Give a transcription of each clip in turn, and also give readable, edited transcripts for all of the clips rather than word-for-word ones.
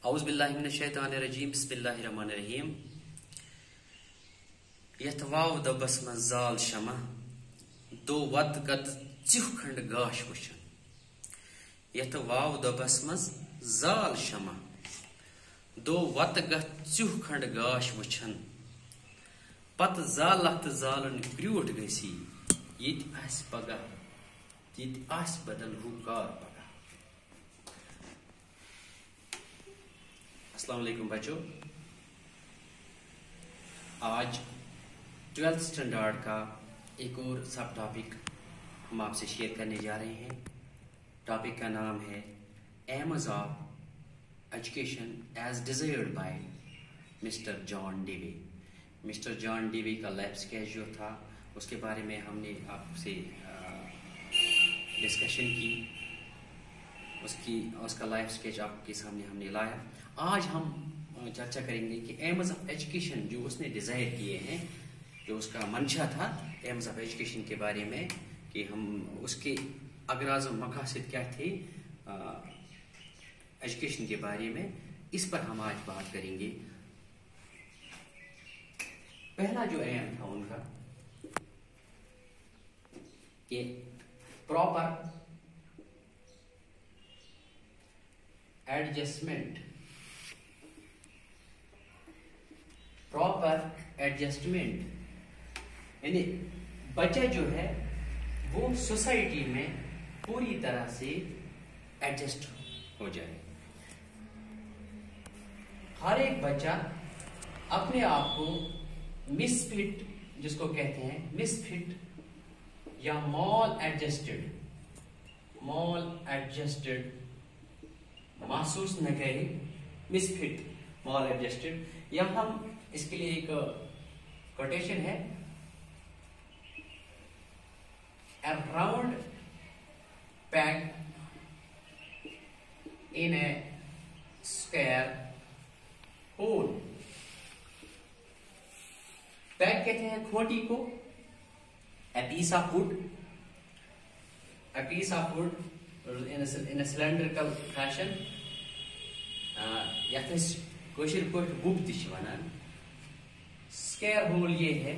औज़ु बिल्लाहि मिनश शैतानिर रजीम बिस्मिल्लाहिर रहमानिर रहीम। यथ वाव दबस मं जाल शमा दो वत गत चिह खंड गाश वुछन। यथ वाव दबस मं जाल शमा दो वत गत चिह खंड गाश वुछन। पत जालत जालन क्रूट गसी यत आस पगह यत आस बदल हुकार पगह। अस्सलाम वालेकुम बच्चों, आज 12th स्टैंडर्ड का एक और सब टॉपिक हम आपसे शेयर करने जा रहे हैं। टॉपिक का नाम है aims of education as desired by mister John Dewey. Mister John Dewey का लाइफ स्केच जो था उसके बारे में हमने आपसे डिस्कशन की, उसका लाइफ स्केच आपके सामने हमने लाया। आज हम चर्चा करेंगे कि एम्स ऑफ एजुकेशन जो उसने डिजायर किए हैं, जो उसका मंशा था एम्स ऑफ एजुकेशन के बारे में, कि हम उसके अगराज़ और मकासद क्या थे एजुकेशन के बारे में, इस पर हम आज बात करेंगे। पहला जो एम था उनका कि प्रॉपर एडजस्टमेंट यानी बच्चा जो है वो सोसाइटी में पूरी तरह से एडजस्ट हो जाए। हर एक बच्चा अपने आप को मिसफिट, जिसको कहते हैं मिसफिट या मॉल एडजस्टेड महसूस न करे। मिसफिट, मॉल एडजस्टेड, या हम इसके लिए एक कोटेशन है, a round peg in a square hole। Peg कहते हैं खोटी को, a piece of wood in a cylindrical fashion। यथ कशीर पे गुब तश वनान। स्क्वायर होल ये है,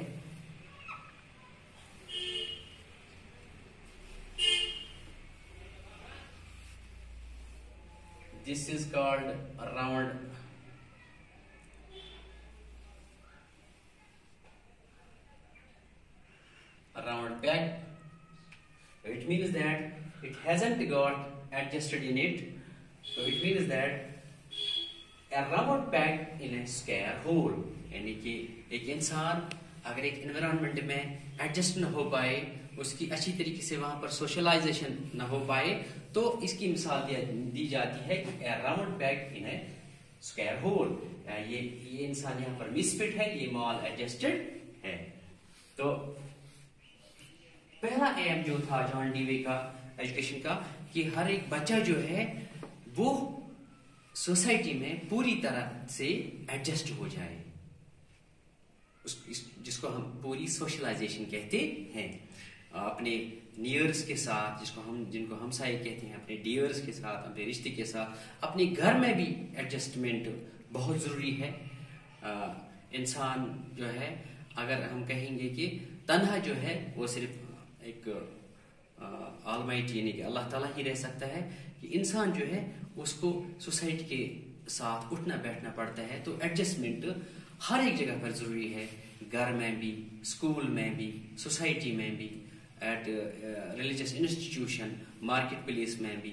this is called a round peg। It means that it hasn't got adjusted in it, so it means that a round peg in a square hole। यानी कि एक इंसान अगर एक एनवायरनमेंट में एडजस्ट न हो पाए, उसकी अच्छी तरीके से वहां पर सोशलाइजेशन न हो पाए, तो इसकी मिसाल दी जाती है कि a round peg in a square hole। ये इंसान यहाँ पर मिसफिट है, ये मॉल एडजस्टेड है। तो पहला एम जो था जॉन डीवे का एजुकेशन का, कि हर एक बच्चा जो है वो सोसाइटी में पूरी तरह से एडजस्ट हो जाए, जिसको हम पूरी सोशलाइजेशन कहते हैं। अपने नियर्स के साथ, जिनको हमसाये कहते हैं, अपने डियर्स के साथ, अपने रिश्ते के साथ, अपने घर में भी एडजस्टमेंट बहुत जरूरी है। इंसान जो है, अगर हम कहेंगे कि तन्हा जो है वो सिर्फ एक ऑलमाइटी यानी कि अल्लाह ताला ही रह सकता है, कि इंसान जो है उसको सोसाइटी के साथ उठना बैठना पड़ता है। तो एडजस्टमेंट हर एक जगह पर जरूरी है, घर में भी, स्कूल में भी, सोसाइटी में भी, at religious institution, market place में भी,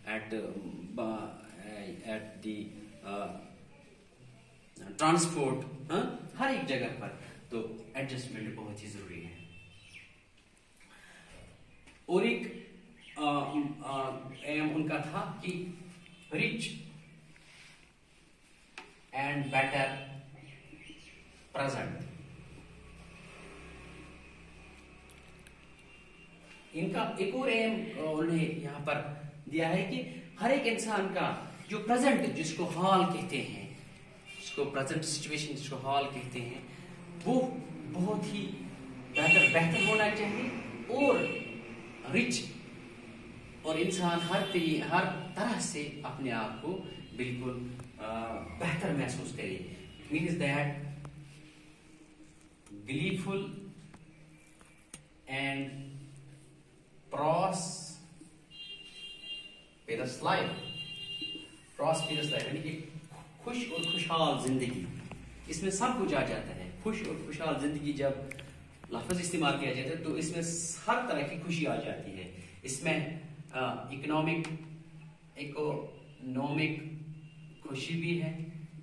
एट द ट्रांसपोर्ट, हर एक जगह पर तो एडजस्टमेंट बहुत ही जरूरी है। और एक एम उनका था कि रिच एंड बेटर प्रेजेंट। इनका एक और एम उन्हें यहाँ पर दिया है कि हर एक इंसान का जो प्रेजेंट, जिसको हाल कहते हैं, जिसको प्रेजेंट सिचुएशन जिसको हाल कहते हैं, वो बहुत ही बेहतर होना चाहिए और रिच, और इंसान हर तरह से अपने आप को बिल्कुल बेहतर महसूस करे। Means that blissful and prosperous life, यानी कि खुश और खुशहाल जिंदगी, इसमें सब कुछ आ जाता है। खुश और खुशहाल जिंदगी जब लफ्ज इस्तेमाल किया जाता है तो इसमें हर तरह की खुशी आ जाती है। इसमें इकोनॉमिक खुशी भी है,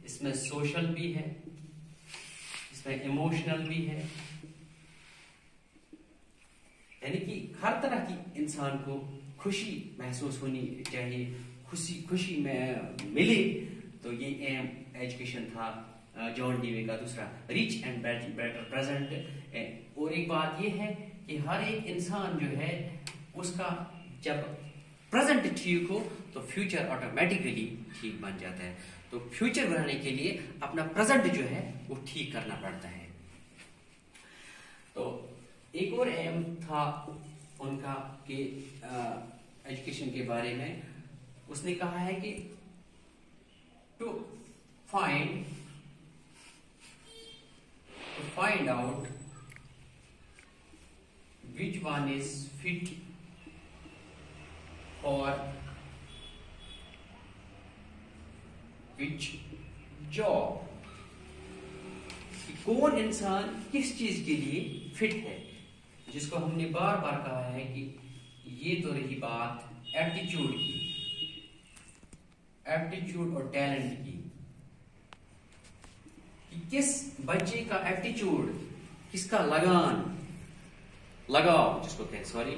इसमें सोशल भी है, इसमें इमोशनल भी है, यानी कि हर तरह की इंसान को खुशी महसूस होनी चाहिए, खुशी में मिले। तो ये एम एजुकेशन था जॉन डीवे का दूसरा, रिच एंड बेटर प्रेजेंट। और एक बात ये है कि हर एक इंसान जो है उसका जब प्रेजेंट ठीक हो तो फ्यूचर ऑटोमेटिकली ठीक बन जाता है। तो फ्यूचर बनाने के लिए अपना प्रेजेंट जो है वो ठीक करना पड़ता है। तो एक और एम था उनका कि एजुकेशन के बारे में उसने कहा है कि to find out which one is fit for which job, कि कौन इंसान किस चीज के लिए फिट है, जिसको हमने बार बार कहा है कि ये तो रही बात एप्टीट्यूड और टैलेंट की, कि किस बच्चे का एप्टीट्यूड, किसका लगाव जिसको कहते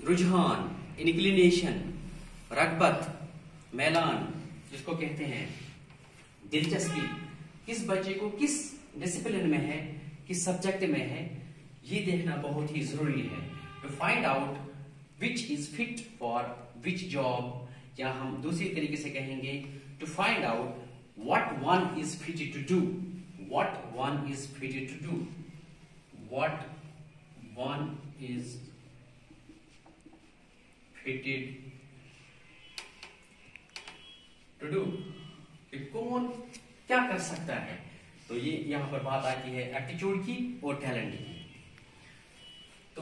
रुझान, इंक्लिनेशन, रगबत, मैलान जिसको कहते हैं दिलचस्पी, किस बच्चे को किस डिसिप्लिन में है, किस सब्जेक्ट में है, ये देखना बहुत ही जरूरी है। To find out which is fit for which job, या हम दूसरी तरीके से कहेंगे to find out what one is fitted to do, what one is fitted to do, what one is fitted to do, कि कौन क्या कर सकता है। तो ये यहां पर बात आती है एप्टीट्यूड की और टैलेंट की। तो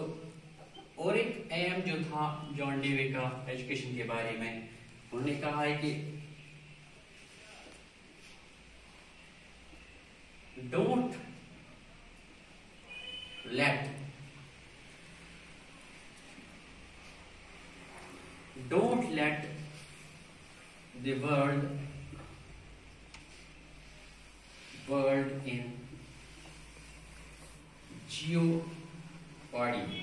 और एक एम जो था जॉन डीवे का एजुकेशन के बारे में, उन्होंने कहा है कि don't let the world in jeopardy,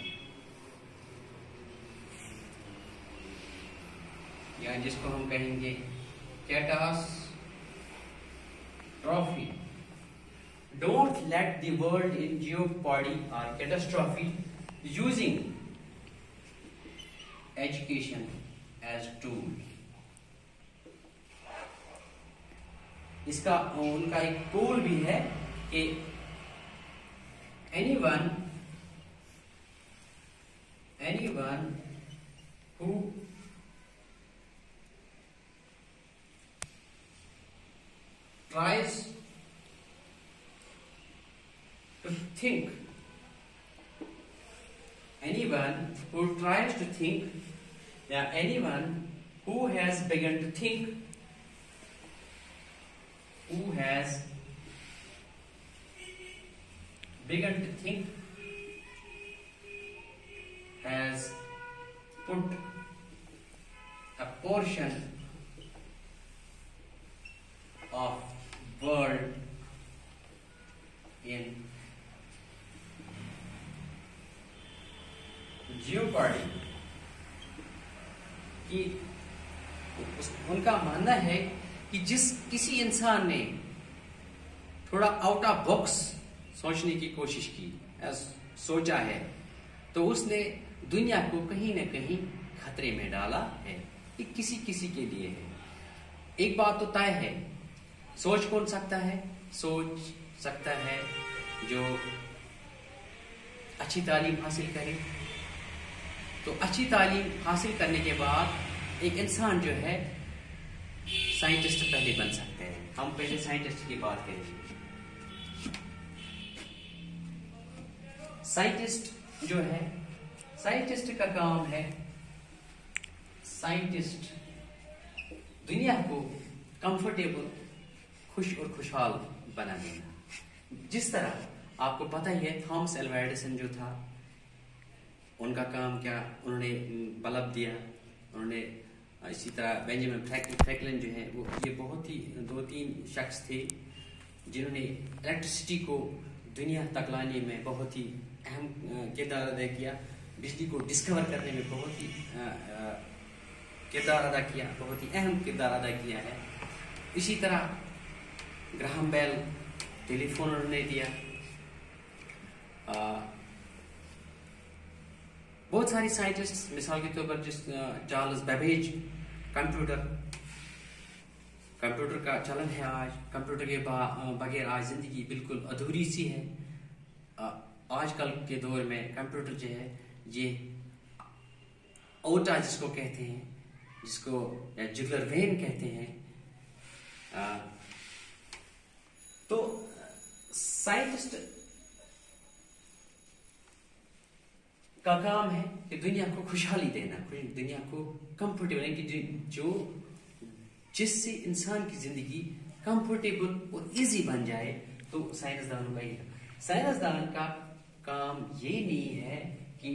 या जिसको हम कहेंगे catastrophe. Don't let the world in jeopardy or catastrophe using education as tool। इसका उनका एक टूल भी है कि anyone who tries to think, anyone who tries to think, yeah, anyone who has begun to think, has put a portion of world in jeopardy, कि उनका मानना है कि किसी इंसान ने थोड़ा आउट ऑफ बॉक्स सोचने की कोशिश की, सोचा है, तो उसने दुनिया को कहीं न कहीं खतरे में डाला है। ये किसी के लिए है। एक बात तो तय है, सोच कौन सकता है? सोच सकता है जो अच्छी तालीम हासिल करे। तो अच्छी तालीम हासिल करने के बाद एक इंसान जो है साइंटिस्ट पहले बन सकते हैं। हम पहले साइंटिस्ट की बात करेंगे। साइंटिस्ट जो है, साइंटिस्ट का काम है, साइंटिस्ट दुनिया को कंफर्टेबल, खुश और खुशहाल बना देना। जिस तरह आपको पता ही है थॉमस एल्वा एडिसन जो था, उनका काम क्या, उन्होंने बल्ब दिया। उन्होंने इसी तरह बेंजामिन फ्रैंकलिन जो है, वो ये बहुत ही 2-3 शख्स थे जिन्होंने इलेक्ट्रिसिटी को दुनिया तक लाने में बहुत ही अहम किरदार अदा किया। बिजली को डिस्कवर करने में बहुत ही किरदार अदा किया, बहुत ही अहम किरदार अदा किया है। इसी तरह ग्राहम बेल, टेलीफोन उन्होंने दिया। बहुत सारी साइंटिस्ट, मिसाल के तौर पर चार्ल्स बेबेज, कंप्यूटर का चलन है आज। कंप्यूटर के बगैर आज जिंदगी बिल्कुल अधूरी सी है। आजकल के दौर में कंप्यूटर जो है, ये ओटा जिसको कहते हैं, जिसको जुगलर वेन कहते हैं। तो साइंटिस्ट का काम है कि दुनिया को खुशहाली देना, दुनिया को कंफर्टेबल, कि जो जिससे इंसान की जिंदगी कंफर्टेबल और इजी बन जाए। तो साइंसदानों का ही है। साइंसदान का काम ये नहीं है कि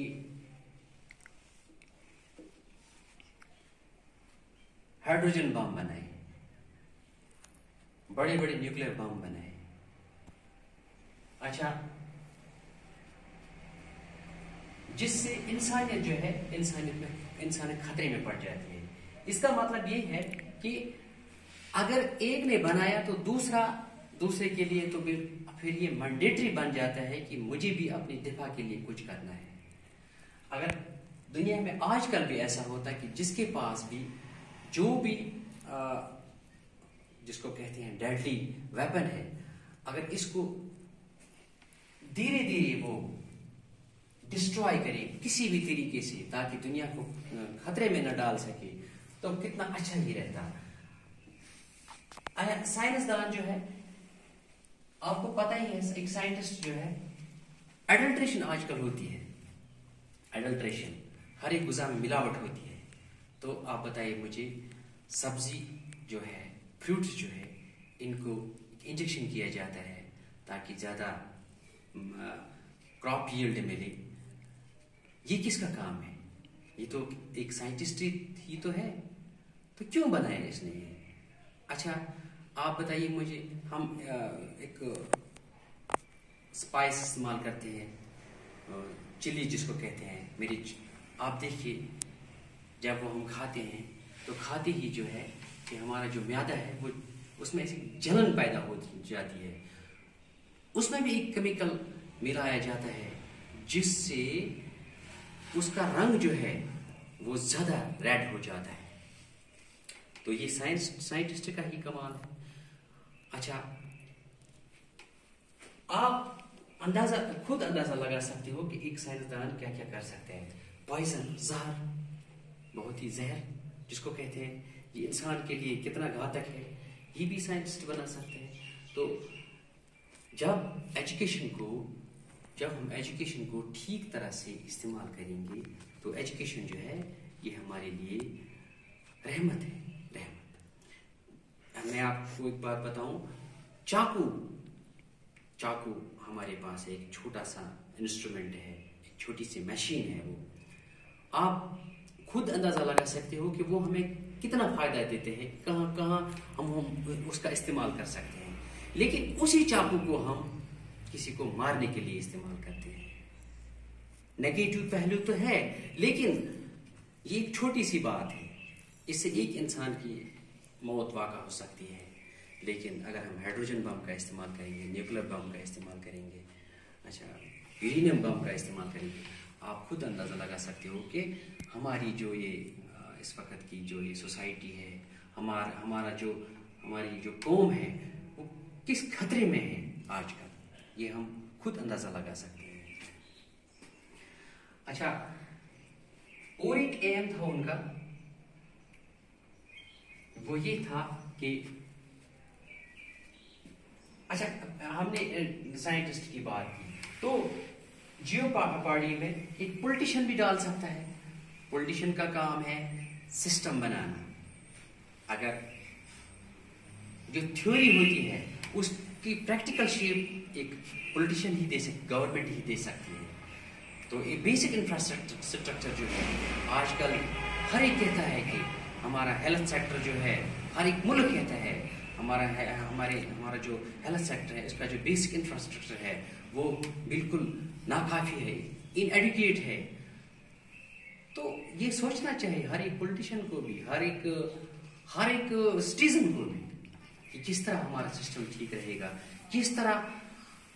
हाइड्रोजन बम बनाए, बड़े बड़े न्यूक्लियर बम बनाए। अच्छा, जिससे इंसानियत जो है, इंसानियत खतरे में पड़ जाती है। इसका मतलब ये है कि अगर एक ने बनाया तो दूसरे के लिए तो फिर ये मैंडेटरी बन जाता है कि मुझे भी अपनी दिफा के लिए कुछ करना है। अगर दुनिया में आजकल भी ऐसा होता है कि जिसके पास भी जो भी जिसको कहते हैं डेडली वेपन है, अगर इसको धीरे धीरे वो डिस्ट्रॉय करे किसी भी तरीके से, ताकि दुनिया को खतरे में न डाल सके, तो कितना अच्छा ही रहता। साइंसदान जो है, आपको पता ही है, एक साइंटिस्ट जो है, एडल्ट्रेशन आजकल होती है। एडल्ट्रेशन, हर एक गुज़ा में मिलावट होती है। तो आप बताइए मुझे, सब्जी जो है, फ्रूट्स जो है, इनको इंजेक्शन किया जाता है ताकि ज़्यादा क्रॉप यील्ड मिले। ये किसका काम है? ये तो एक साइंटिस्ट ही तो है। तो क्यों बनाया इसने ये? अच्छा, आप बताइए मुझे, हम एक स्पाइस इस्तेमाल करते हैं, चिली जिसको कहते हैं, मिर्च। आप देखिए, जब वो हम खाते हैं तो खाते ही जो है कि हमारा जो म्यादा है, वो उसमें ऐसी जलन पैदा हो जाती है। उसमें भी एक केमिकल मिलाया जाता है जिससे उसका रंग जो है वो ज्यादा रेड हो जाता है। तो ये साइंटिस्ट का ही कमाल है। अच्छा, आप खुद अंदाजा लगा सकते हो कि एक साइंसदान क्या क्या कर सकते हैं। पॉइजन, जहर, बहुत ही जहर जिसको कहते हैं, ये इंसान के लिए कितना घातक है, ये भी साइंटिस्ट बना सकते हैं। तो जब हम एजुकेशन को ठीक तरह से इस्तेमाल करेंगे, तो एजुकेशन जो है ये हमारे लिए रहमत है, रहमत। मैं आपको एक बात बताऊं, चाकू हमारे पास एक छोटा सा इंस्ट्रूमेंट है, एक छोटी सी मशीन है। वो आप खुद अंदाजा लगा सकते हो कि वो हमें कितना फायदा देते हैं, कहाँ कहाँ हम उसका इस्तेमाल कर सकते हैं। लेकिन उसी चाकू को हम किसी को मारने के लिए इस्तेमाल करते हैं। नेगेटिव पहलू तो है, लेकिन ये एक छोटी सी बात है, इससे एक इंसान की मौत वाक़ा हो सकती है। लेकिन अगर हम हाइड्रोजन बम का इस्तेमाल करेंगे, न्यूक्लियर बम का इस्तेमाल करेंगे, अच्छा यूरेनियम बम का इस्तेमाल करेंगे, आप खुद अंदाज़ा लगा सकते हो कि हमारी जो ये इस वक्त की जो ये सोसाइटी है, हमारी जो कौम है, वो किस खतरे में है आजकल। ये हम खुद अंदाजा लगा सकते हैं। अच्छा, और एक एम था उनका वो ये था कि अच्छा, हमने साइंटिस्ट की बात की, तो जियोपार्डी में एक पॉलिटिशियन भी डाल सकता है। पॉलिटिशियन का काम है सिस्टम बनाना। अगर जो थ्योरी होती है उसकी प्रैक्टिकल शेप एक पॉलिटिशियन ही दे सकती, गवर्नमेंट ही दे सकती है। तो ये बेसिक इंफ्रास्ट्रक्चर जो है, आजकल हर एक कहता है कि हमारा हेल्थ सेक्टर जो है, हर एक मुल्क कहता है हमारा जो हेल्थ सेक्टर है, इसका जो बेसिक इंफ्रास्ट्रक्चर है वो बिल्कुल नाकाफी है, इनएडुकेट है। तो ये सोचना चाहिए हर एक पॉलिटिशियन को भी, हर एक सिटीजन को भी, कि किस तरह हमारा सिस्टम ठीक रहेगा, किस तरह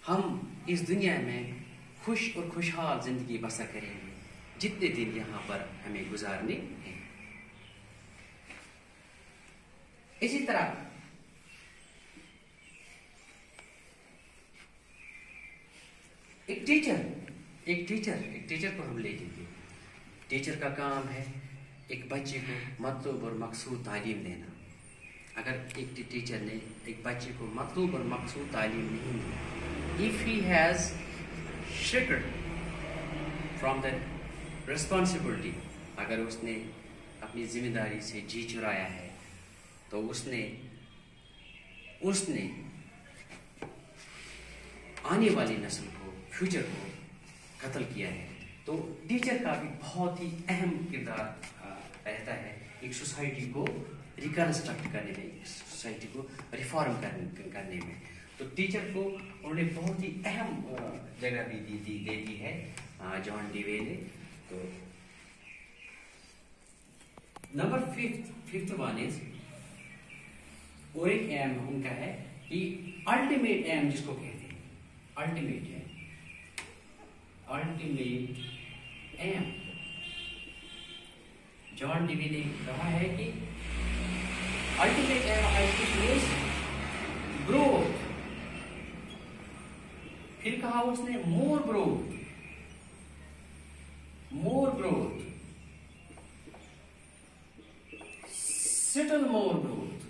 हम इस दुनिया में खुश और खुशहाल जिंदगी बसर करेंगे जितने दिन यहाँ पर हमें गुजारने हैं। इसी तरह एक टीचर को हम ले लीजिए। टीचर का काम है एक बच्चे को मतलूब और मकसूद तालीम देना। अगर एक टीचर ने एक बच्चे को मतलूब और मकसूद तालीम नहीं दी, if he has shirked from the responsibility, अगर उसने अपनी जिम्मेदारी से जी चुराया है, तो उसने आने वाली नस्ल को, फ्यूचर को कत्ल किया है। तो टीचर का भी बहुत ही अहम किरदार रहता है एक सोसाइटी को रिकंस्ट्रक्ट करने में, एक सोसाइटी को रिफॉर्म करने में। तो टीचर को उन्होंने बहुत ही अहम जगह भी दे दी है जॉन डीवे ने। तो नंबर फिफ्थ वन इज, और एक एम उनका है कि अल्टीमेट एम जिसको कहते हैं, अल्टीमेट एम जॉन डीवे ने कहा है कि अल्टीमेट एम इज ग्रोथ। फिर कहा उसने मोर ग्रोथ, सेटल मोर ग्रोथ,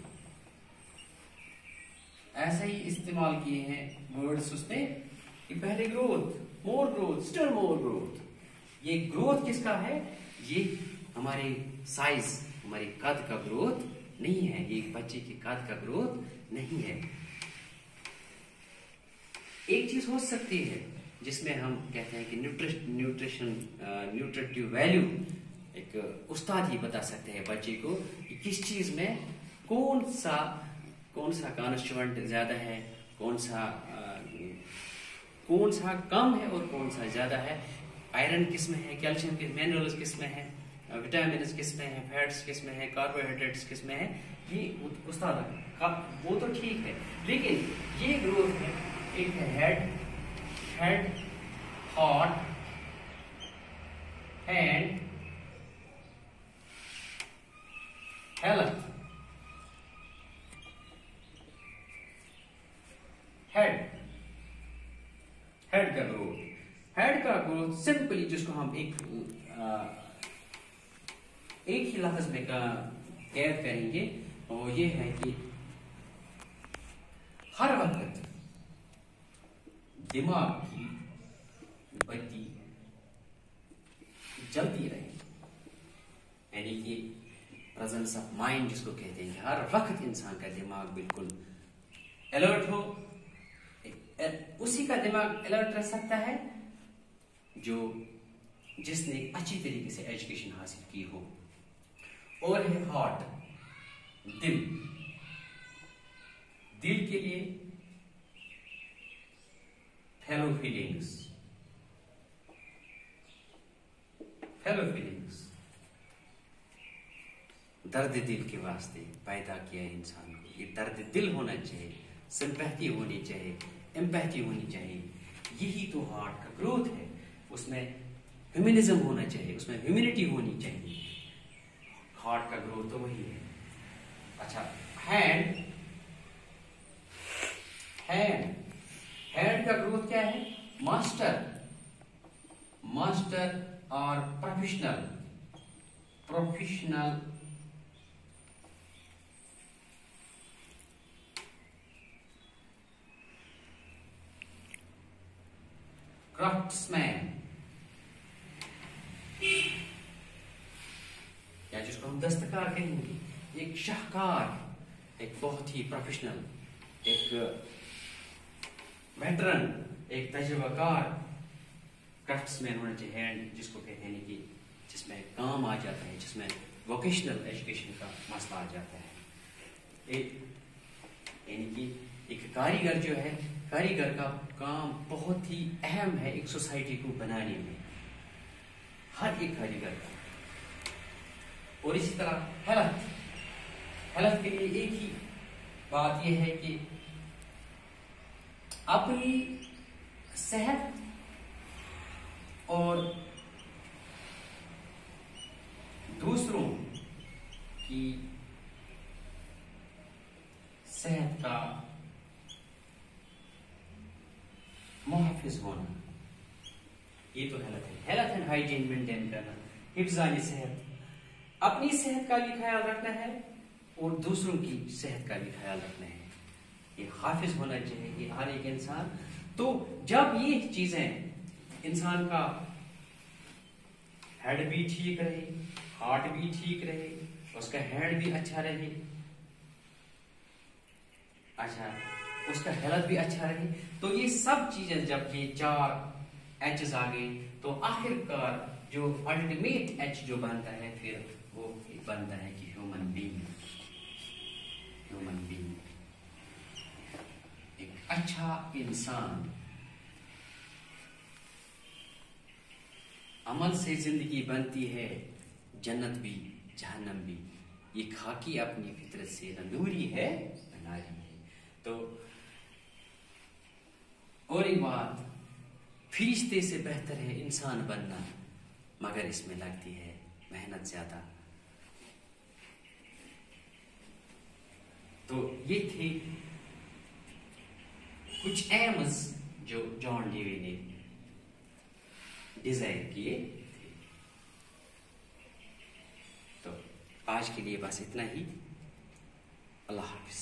ऐसा ही इस्तेमाल किए हैं वर्ड्स उसने कि पहले ग्रोथ, मोर ग्रोथ, स्टिल मोर ग्रोथ। ये ग्रोथ किसका है? ये हमारे साइज, हमारे कद का ग्रोथ नहीं है, ये बच्चे के कद का ग्रोथ नहीं है। एक चीज हो सकती है जिसमें हम कहते हैं कि न्यूट्रिटिव वैल्यू, एक उस्ताद ही बता सकते हैं बच्चे को कि किस चीज में कौन सा कॉन्स्टिट्यूएंट ज्यादा है, कौन सा कम है और कौन सा ज्यादा है, आयरन किस में है, कैल्शियम के मिनरल्स किस में है, विटामिन किस में है, फैट्स किस में है, कार्बोहाइड्रेट्स किस में है, ये उस्ताद का वो तो ठीक है। लेकिन ये ग्रोथ है, एक head, heart, hand, health, head का ग्रोथ सिंपली जिसको हम एक ही लफ्ज में कैद करेंगे, और ये है कि हर वक्त दिमाग की बत्ती जलती रहे, यानी कि प्रेजेंस ऑफ माइंड जिसको कहते हैं, हर वक्त इंसान का दिमाग बिल्कुल अलर्ट हो। उसी का दिमाग अलर्ट रह सकता है जिसने अच्छी तरीके से एजुकेशन हासिल की हो। और है हार्ट, दिल के लिए फेलो फीलिंग्स, दर्द दिल के वास्ते पैदा किया है इंसान को। ये दर्द दिल होना चाहिए, सिंपैथी होनी चाहिए, एम्पैथी होनी चाहिए। यही तो हार्ट का ग्रोथ है। उसमें ह्यूमनिज्म होना चाहिए, उसमें ह्यूमैनिटी होनी चाहिए। हार्ट का ग्रोथ तो वही है। अच्छा, हैंड का ग्रोथ क्या है? मास्टर और प्रोफेशनल क्राफ्ट्समैन, या जिसको हम दस्तकार कहेंगे, एक शाहकार, एक बहुत ही प्रोफेशनल, एक वेटरन, एक तजुर्बाकार क्राफ्ट्समैन होना चाहिए। हैंड जिसको कहते हैं कि जिसमें काम आ जाता है, जिसमें वोकेशनल एजुकेशन का मसला आ जाता है। यानी कि एक कारीगर जो है, कारीगर का काम बहुत ही अहम है एक सोसाइटी को बनाने में, हर एक कारीगर का। और इसी तरह हेल्थ के लिए एक ही बात यह है कि अपनी सेहत और दूसरों की सेहत का मुहाफिज होना, ये तो हेल्थ है। हेल्थ एंड हाइजीन मेंटेन करना, हिफ्ज़ानी सेहत, अपनी सेहत का भी ख्याल रखना है और दूसरों की सेहत का भी ख्याल रखना है। ये हाफिज होना चाहिए कि हर एक इंसान। तो जब ये चीजें इंसान का हेड भी ठीक रहे, हार्ट भी ठीक रहे, उसका हेड भी अच्छा रहे, अच्छा उसका हेल्थ भी अच्छा रहे, तो ये सब चीजें जब ये 4 एचेस आ गए, तो आखिरकार जो अल्टीमेट एच जो बनता है, फिर वो बनता है कि ह्यूमन बीइंग। एक अच्छा इंसान, अमल से जिंदगी बनती है, जन्नत भी जहन्नम भी, ये खाकी अपनी फितरत से नूरी है नारी है। तो और एक बात, फरिश्ते से बेहतर है इंसान बनना, मगर इसमें लगती है मेहनत ज्यादा। तो ये थे कुछ एम्स जो जॉन डेवी ने डिजाइन किए थे। तो आज के लिए बस इतना ही। अल्लाह हाफिज।